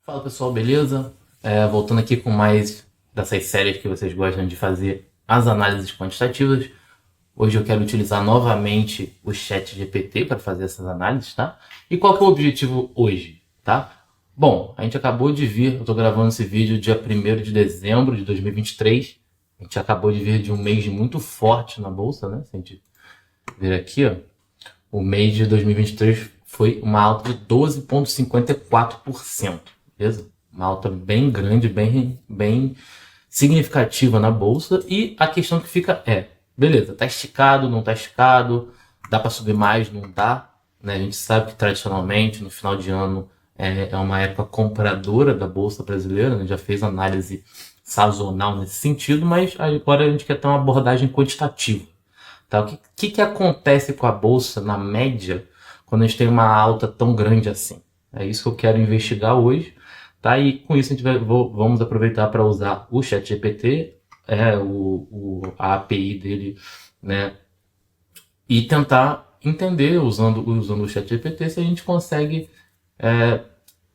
Fala pessoal, beleza? Voltando aqui com mais dessas séries que vocês gostam de fazer as análises quantitativas. Hoje eu quero utilizar novamente o ChatGPT para fazer essas análises, tá? E qual que é o objetivo hoje, tá? Bom, a gente acabou de vir, eu estou gravando esse vídeo dia 1º de dezembro de 2023. A gente acabou de vir de um mês muito forte na bolsa, né? Se a gente ver aqui, ó, o mês de 2023 foi uma alta de 12,54%, beleza? Uma alta bem grande, bem significativa na bolsa. E a questão que fica é, beleza, tá esticado, não tá esticado, dá para subir mais, não dá, né? A gente sabe que tradicionalmente no final de ano é uma época compradora da bolsa brasileira, né? Já fez análise sazonal nesse sentido, mas agora a gente quer ter uma abordagem quantitativa. Tá? O que acontece com a bolsa na média quando a gente tem uma alta tão grande assim? É isso que eu quero investigar hoje. Tá? E com isso vamos aproveitar para usar o ChatGPT, a API dele, né? E tentar entender, usando o ChatGPT, se a gente consegue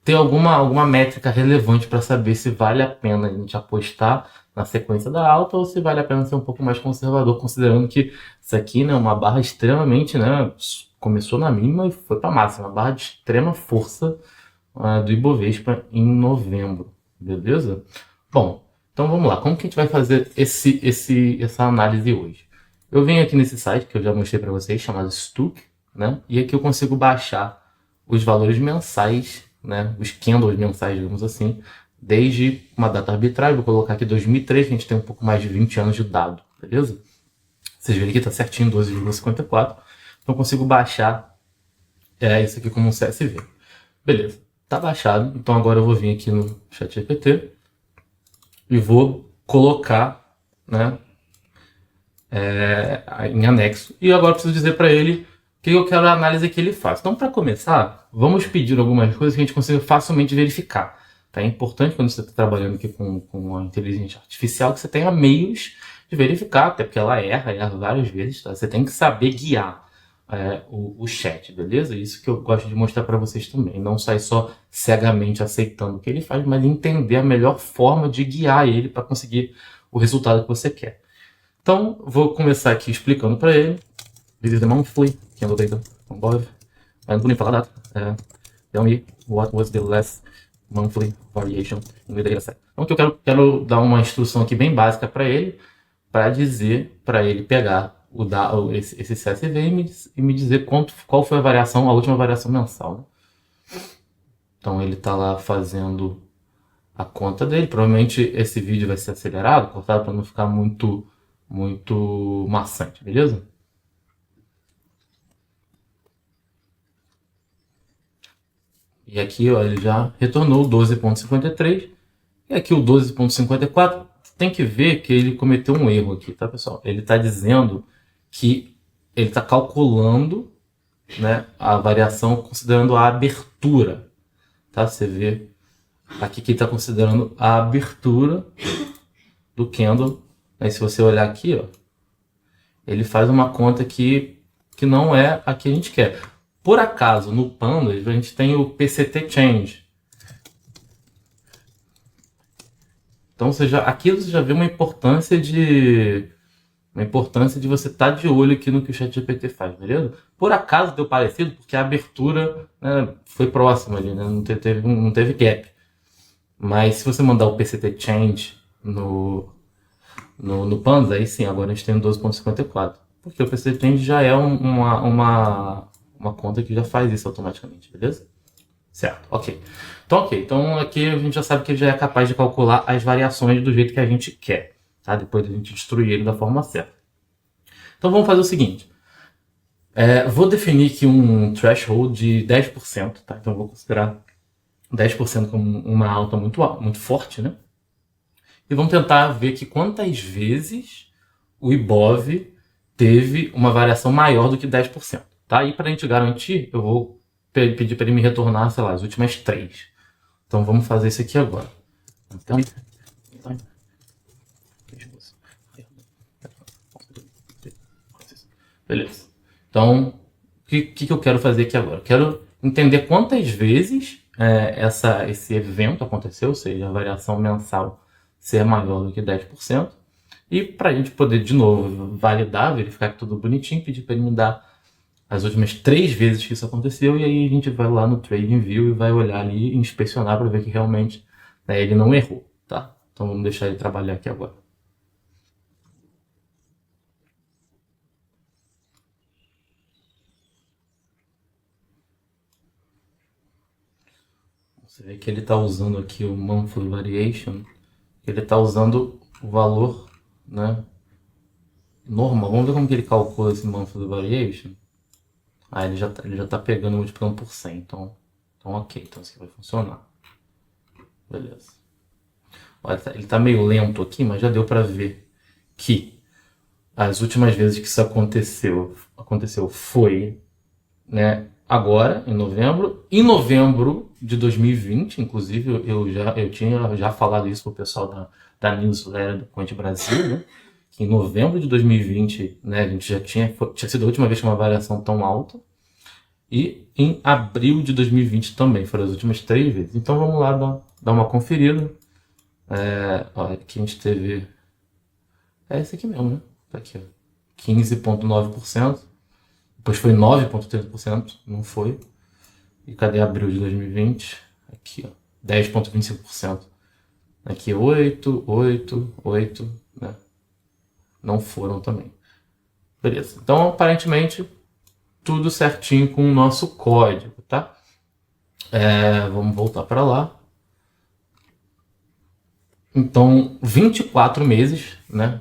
ter alguma métrica relevante para saber se vale a pena a gente apostar na sequência da alta ou se vale a pena ser um pouco mais conservador, considerando que isso aqui, né, é uma barra extremamente, né, começou na mínima e foi para máxima, uma barra de extrema força do Ibovespa em novembro, beleza? Bom, então vamos lá, como que a gente vai fazer essa análise hoje? Eu venho aqui nesse site que eu já mostrei para vocês, chamado Stook, né, e aqui eu consigo baixar os valores mensais, né, os candles mensais, digamos assim, desde uma data arbitrária. Vou colocar aqui 2003, que a gente tem um pouco mais de 20 anos de dado, beleza? Vocês verem que está certinho, 12,54. Então eu consigo baixar isso aqui como um CSV. Beleza, tá baixado. Então agora eu vou vir aqui no ChatGPT e vou colocar, né, em anexo. E agora eu preciso dizer para ele que eu quero a análise que ele faz. Então, para começar, vamos pedir algumas coisas que a gente consiga facilmente verificar. Tá? É importante, quando você está trabalhando aqui com a inteligência artificial, que você tenha meios de verificar, até porque ela erra várias vezes. Tá? Você tem que saber guiar o chat, beleza? Isso que eu gosto de mostrar para vocês também. Não sair só cegamente aceitando o que ele faz, mas entender a melhor forma de guiar ele para conseguir o resultado que você quer. Então, vou começar aqui explicando para ele. This is the monthly candle data from above. Não vou nem falar a data. Tell me what was the last monthly variation in the dataset. Então, eu quero dar uma instrução aqui bem básica para ele, para dizer para ele pegar esse CSV e me dizer qual foi a última variação mensal. Né? Então, ele está lá fazendo a conta dele. Provavelmente esse vídeo vai ser acelerado, cortado para não ficar muito maçante, beleza? E aqui, ó, ele já retornou 12,53. E aqui o 12,54. Tem que ver que ele cometeu um erro aqui, tá, pessoal? Ele está dizendo que ele está calculando, né, a variação considerando a abertura. Tá? Você vê aqui que ele está considerando a abertura do candle. Aí se você olhar aqui, ó, ele faz uma conta que não é a que a gente quer. Por acaso, no Pandas, a gente tem o PCT Change. Então, aqui você já vê uma importância de você estar de olho aqui no que o ChatGPT faz, beleza? Por acaso deu parecido, porque a abertura, né, foi próxima ali, né? Não teve gap. Mas se você mandar o PCT Change no Pandas, aí sim, agora a gente tem 12,54. Porque o PCT Change já é uma conta que já faz isso automaticamente, beleza? Certo, ok. Então aqui a gente já sabe que ele já é capaz de calcular as variações do jeito que a gente quer, tá? Depois da gente destruir ele da forma certa. Então vamos fazer o seguinte. Vou definir aqui um threshold de 10%, tá? Então eu vou considerar 10% como uma alta muito forte, né? E vamos tentar ver que quantas vezes o Ibov teve uma variação maior do que 10%. Tá? E para a gente garantir, eu vou pedir para ele me retornar, sei lá, as últimas 3. Então vamos fazer isso aqui agora. Então, beleza. Então, o que eu quero fazer aqui agora? Eu quero entender quantas vezes esse evento aconteceu, ou seja, a variação mensal ser maior do que 10%. E para a gente poder, de novo, validar, verificar que tudo bonitinho, pedir para ele me dar as últimas 3 vezes que isso aconteceu, e aí a gente vai lá no TradingView e vai olhar ali e inspecionar para ver que realmente, né, ele não errou, tá? Então vamos deixar ele trabalhar aqui agora. Você vê que ele está usando aqui o Monthly Variation, ele está usando o valor, né, normal. Vamos ver como que ele calcula esse Monthly Variation. Ah, ele já tá pegando multiplicando por 100, então ok, então isso aqui vai funcionar. Beleza. Olha, ele tá meio lento aqui, mas já deu para ver que as últimas vezes que isso aconteceu foi, né, agora, em novembro. Em novembro de 2020, inclusive, eu tinha já falado isso pro pessoal da newsletter do Quant Brasil, né? Que em novembro de 2020, né, a gente já tinha sido a última vez com uma variação tão alta. E em abril de 2020 também, foram as últimas 3 vezes. Então vamos lá dar uma conferida. Aqui a gente teve. É esse aqui mesmo, né? Tá aqui, ó. 15,9%. Depois foi 9,30%, não foi. E cadê abril de 2020? Aqui, ó. 10,25%. Aqui 8, 8, 8, né? Não foram também. Beleza. Então, aparentemente, tudo certinho com o nosso código, tá? Vamos voltar para lá. Então, 24 meses, né?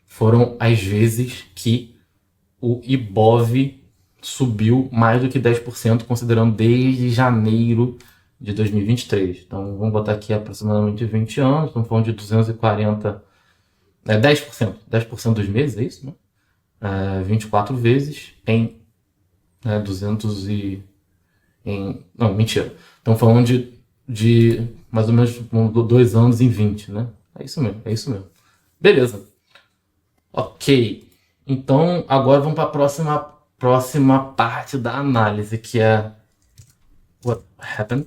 Foram as vezes que o Ibov subiu mais do que 10%, considerando desde janeiro de 2023. Então, vamos botar aqui aproximadamente 20 anos, estamos falando de 240, 10% dos meses, é isso, né? 24 vezes em 200 e... não, mentira. Estamos falando de mais ou menos 2 anos em 20, né? É isso mesmo. Beleza. Ok. Então, agora vamos para a próxima parte da análise, que é What happened?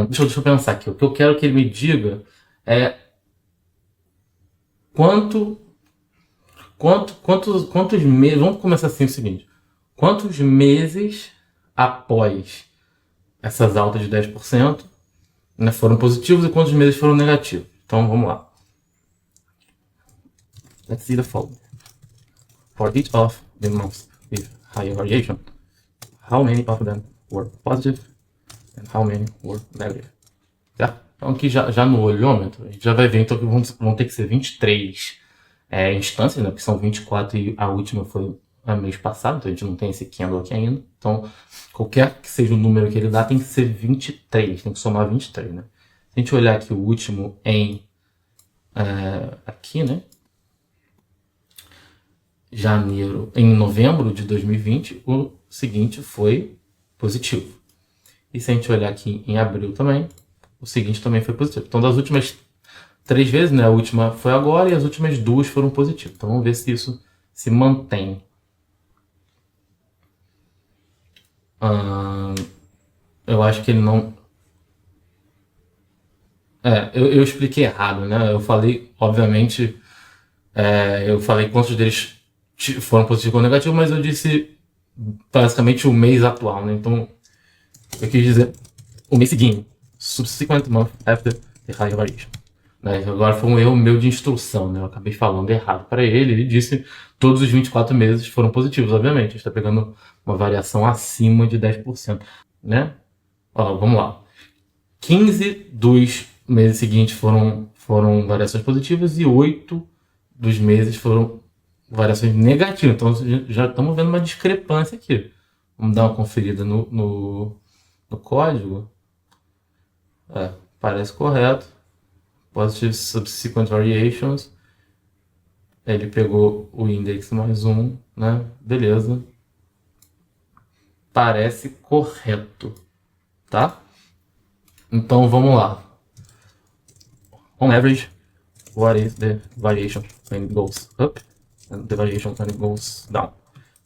Deixa eu pensar aqui. O que eu quero que ele me diga é quantos meses. Vamos começar assim o seguinte: quantos meses após essas altas de 10%, né, foram positivos e quantos meses foram negativos? Então vamos lá. Let's see the following. For each of the months with higher variation, how many of them were positive and how many were negative? Certo? Então aqui já no olhômetro, a gente já vai ver então que vão ter que ser 23 instâncias, né? Porque são 24 e a última foi mês passado, então a gente não tem esse candle aqui ainda. Então, qualquer que seja o número que ele dá, tem que ser 23, tem que somar 23, né? Se a gente olhar aqui o último aqui, né? Em novembro de 2020, o seguinte foi positivo. E se a gente olhar aqui em abril também, o seguinte também foi positivo. Então, das últimas 3 vezes, né? A última foi agora e as últimas 2 foram positivas. Então, vamos ver se isso se mantém. Eu acho que ele não... eu expliquei errado, né? Eu falei, obviamente, eu falei quantos deles foram positivos ou negativos, mas eu disse basicamente o mês atual, né? Então, eu quis dizer o mês seguinte, subsequent month after the higher variation. Né? Agora foi um erro meu de instrução, né? Eu acabei falando errado para ele. Ele disse todos os 24 meses foram positivos, obviamente. A gente está pegando uma variação acima de 10%, né? Vamos lá. 15 dos meses seguintes foram variações positivas e 8 dos meses foram variações negativas. Então já estamos vendo uma discrepância aqui. Vamos dar uma conferida no código. Parece correto. Positive subsequent variations. Ele pegou o index mais 1, né? Beleza. Parece correto, tá? Então vamos lá. On average, what is the variation when it goes up and the variation when it goes down?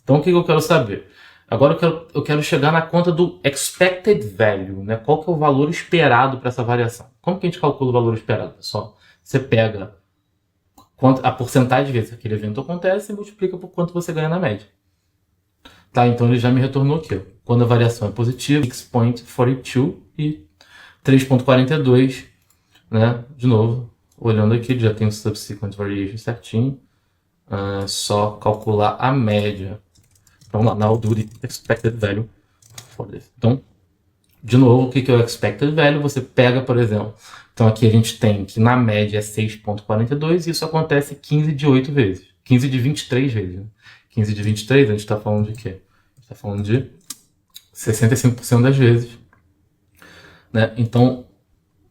Então o que eu quero saber? Agora eu quero chegar na conta do expected value, né? Qual que é o valor esperado para essa variação? Como que a gente calcula o valor esperado, pessoal? Você pega a porcentagem de vezes que aquele evento acontece e multiplica por quanto você ganha na média. Tá, então ele já me retornou aqui, ó. Quando a variação é positiva, 6.42 e 3.42, né? De novo, olhando aqui, já tem o subsequent variation certinho. Só calcular a média. Vamos lá, now do the expected value for this. Então, de novo, o que é o expected value? Você pega, por exemplo, então aqui a gente tem que na média é 6.42 e isso acontece 15 de 8 vezes. 15 de 23 vezes, né? 15 de 23, a gente está falando de quê? A gente está falando de 65% das vezes, né? Então,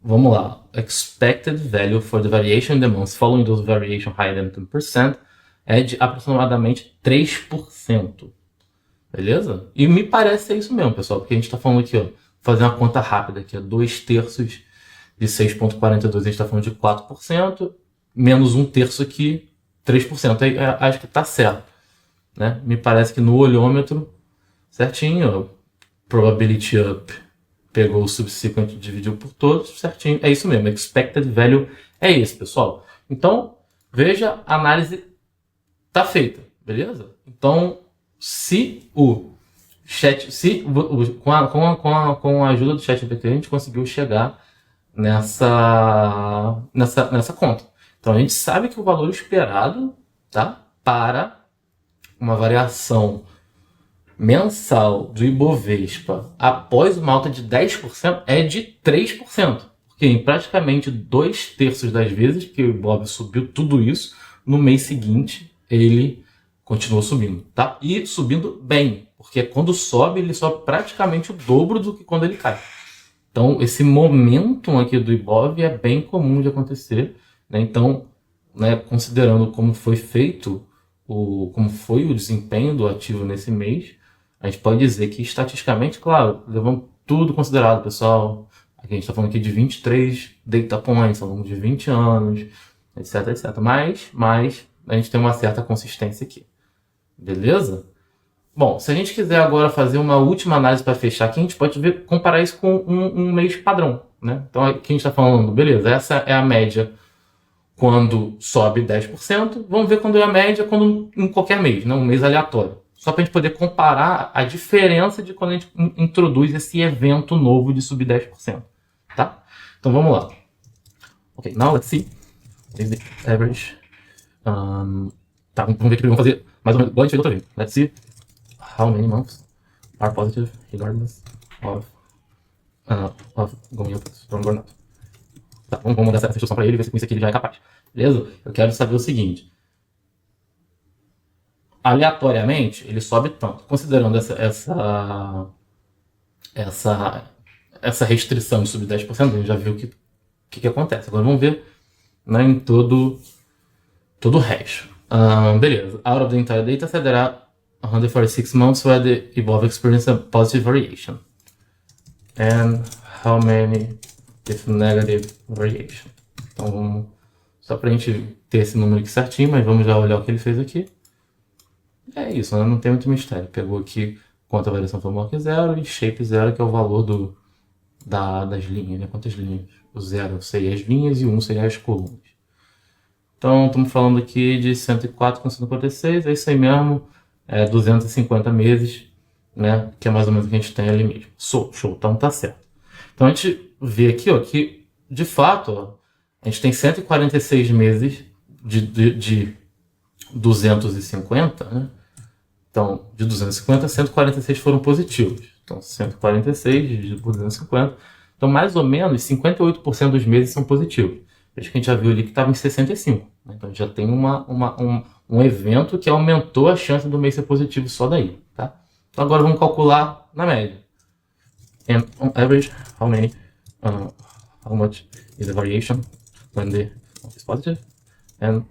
vamos lá. Expected value for the variation in the months following those variation higher than 10% é de aproximadamente 3%. Beleza? E me parece ser isso mesmo, pessoal, porque a gente está falando aqui, ó, fazer uma conta rápida aqui, ó, 2/3 de 6.42, a gente está falando de 4%, menos 1/3 aqui, 3%. Aí, acho que está certo, né? Me parece que no olhômetro, certinho, ó, probability up, pegou o subsequent e dividiu por todos, certinho. É isso mesmo, expected value é isso, pessoal. Então, veja, a análise está feita, beleza? Então, se o chat, com a ajuda do ChatGPT a gente conseguiu chegar nessa conta. Então a gente sabe que o valor esperado, tá, para uma variação mensal do Ibovespa após uma alta de 10% é de 3%. Porque em praticamente 2/3 das vezes que o Ibov subiu tudo isso, no mês seguinte ele continuou subindo, tá? E subindo bem, porque quando sobe, ele sobe praticamente o dobro do que quando ele cai. Então, esse momentum aqui do Ibov é bem comum de acontecer, né? Então, né, considerando como foi feito, como foi o desempenho do ativo nesse mês, a gente pode dizer que, estatisticamente, claro, levando tudo considerado, pessoal, aqui a gente está falando aqui de 23 data points ao longo de 20 anos, etc, etc. Mas a gente tem uma certa consistência aqui. Beleza? Bom, se a gente quiser agora fazer uma última análise para fechar aqui, a gente pode comparar isso com um mês padrão, né? Então aqui a gente está falando, beleza, essa é a média quando sobe 10%, vamos ver quando é a média quando em qualquer mês, né? Um mês aleatório. Só para a gente poder comparar a diferença de quando a gente introduz esse evento novo de subir 10%, tá? Então vamos lá. Ok, now let's see. Is the average. Tá, vamos ver o que vamos fazer mais ou menos igual a gente fez outra vez. Let's see how many months are positive regardless of going up strong or not. Tá, vamos mandar essa instrução para ele e ver se com isso aqui ele já é capaz. Beleza? Eu quero saber o seguinte. Aleatoriamente, ele sobe tanto. Considerando essa restrição de subir 10%, a gente já viu o que acontece. Agora vamos ver, né, em todo o resto. Beleza. Out of the entire data set, there are 146 months where the Ibov experienced a positive variation. And how many with negative variation? Então vamos, só pra gente ter esse número aqui certinho, mas vamos já olhar o que ele fez aqui. É isso, né? Não tem muito mistério. Pegou aqui quanto a variação foi maior que zero e shape zero, que é o valor das linhas, né? Quantas linhas? O zero seria as linhas e o 1 seria as colunas. Então, estamos falando aqui de 104 com 146, é isso aí mesmo, 250 meses, né? Que é mais ou menos o que a gente tem ali mesmo. Show, então tá certo. Então a gente vê aqui, ó, que de fato, ó, a gente tem 146 meses de 250, né? Então, de 250, 146 foram positivos. Então, 146 dividido por 250. Então, mais ou menos, 58% dos meses são positivos. Veja que a gente já viu ali que estava em 65. Né? Então, já tem um evento que aumentou a chance do mês ser positivo só daí. Tá? Então, agora vamos calcular na média. And on average, how much is the variation when the month is positive? And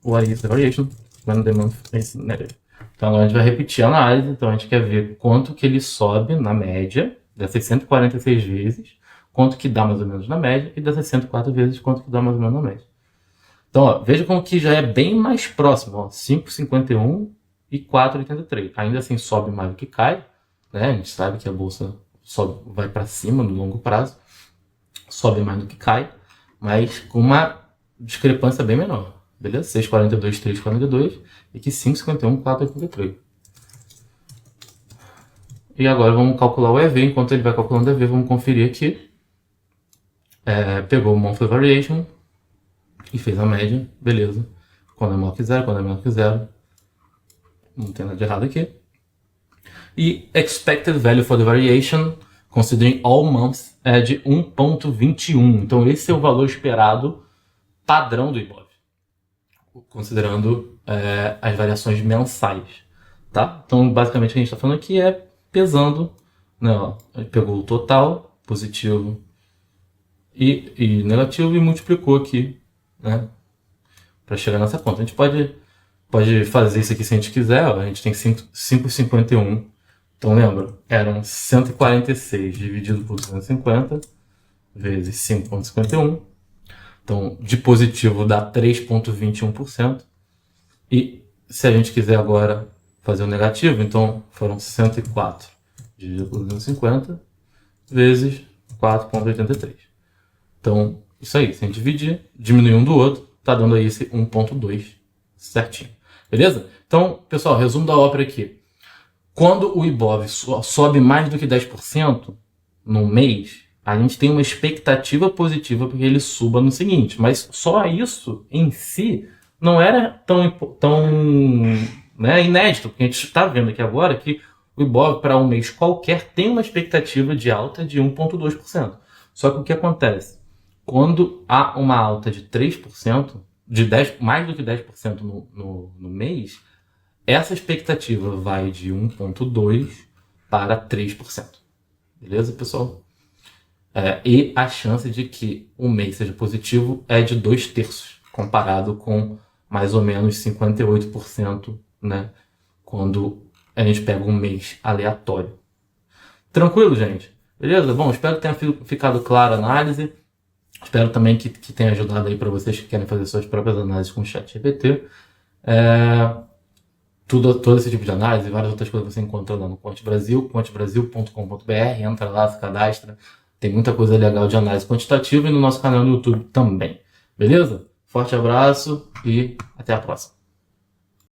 what is the variation when the month is negative? Então agora a gente vai repetir a análise. Então a gente quer ver quanto que ele sobe na média dessas 146 vezes, quanto que dá mais ou menos na média, e dessas 104 vezes quanto que dá mais ou menos na média. Então ó, veja como que já é bem mais próximo, ó, 5,51 e 4,83. Ainda assim sobe mais do que cai, né? A gente sabe que a bolsa sobe, vai para cima no longo prazo, sobe mais do que cai, mas com uma discrepância bem menor, beleza? 6,42, 3,42 e que 5,51, 4,83. E agora vamos calcular o EV. Enquanto ele vai calculando o EV, vamos conferir aqui. Pegou o Monthly Variation e fez a média, beleza. Quando é maior que zero, quando é menor que zero. Não tem nada de errado aqui. E Expected Value for the Variation, considering all months, é de 1,21. Então esse é o valor esperado padrão do IBOV, considerando as variações mensais. Tá? Então basicamente o que a gente está falando aqui é pesando, né, ó, ele pegou o total, positivo e negativo, e multiplicou aqui, né, para chegar nessa conta. A gente pode fazer isso aqui se a gente quiser, ó, a gente tem 5,51. Então lembra, eram 146 dividido por 250 vezes 5,51. Então de positivo dá 3,21%. E se a gente quiser agora fazer o negativo, então foram 104 dividido por 250 vezes 4,83. Então, isso aí, se a gente dividir, diminuir um do outro, tá dando aí esse 1,2 certinho. Beleza? Então, pessoal, resumo da ópera aqui. Quando o IBOV sobe mais do que 10% no mês, a gente tem uma expectativa positiva para que ele suba no seguinte. Mas só isso em si não era tão né, inédito, porque a gente está vendo aqui agora que o IBOV para um mês qualquer tem uma expectativa de alta de 1,2%. Só que o que acontece? Quando há uma alta de 3%, mais do que 10% no mês, essa expectativa vai de 1,2% para 3%. Beleza, pessoal? E a chance de que o mês seja positivo é de 2/3, comparado com mais ou menos 58%, né, quando a gente pega um mês aleatório. Tranquilo, gente? Beleza? Bom, espero que tenha ficado clara a análise. Espero também que tenha ajudado aí para vocês que querem fazer suas próprias análises com o ChatGPT. Todo esse tipo de análise e várias outras coisas você encontra lá no Quant Brasil, quantbrasil.com.br. Entra lá, se cadastra. Tem muita coisa legal de análise quantitativa e no nosso canal no YouTube também. Beleza? Forte abraço e até a próxima.